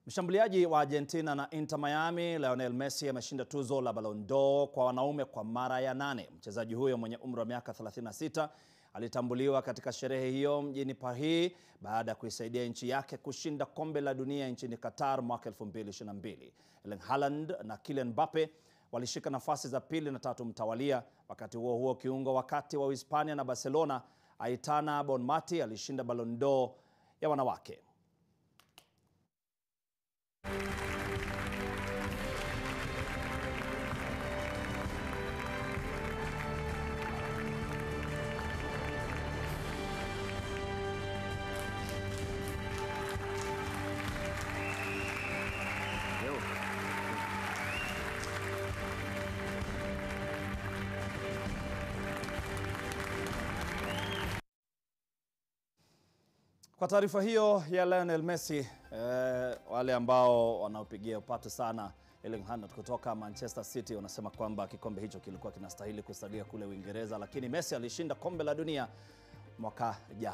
Mshambuliaji wa Argentina na Inter Miami, Lionel Messi ameshinda tuzo la Ballon d'Or kwa wanaume kwa mara ya 8. Mchezaji huyo mwenye umri wa miaka 36 alitambuliwa katika sherehe hiyo mjini Paris baada ya kuisaidia nchi yake kushinda kombe la dunia nchini Qatar mwaka 2022. Erling Haaland na Kylian Mbappe walishika nafasi za 2 na 3 mtawalia. Wakati huo kiungo wakati wa Hispania na Barcelona, Aitana Bonmati alishinda Ballon d'Or ya wanawake. Kwa taarifa hiyo ya Lionel Messi, wale ambao wanaopigia upato sana Erling Haaland kutoka Manchester City wanasema kwamba kikombe hicho kilikuwa kinastahili kusalia kule Uingereza, lakini Messi alishinda kombe la dunia mwaka jana.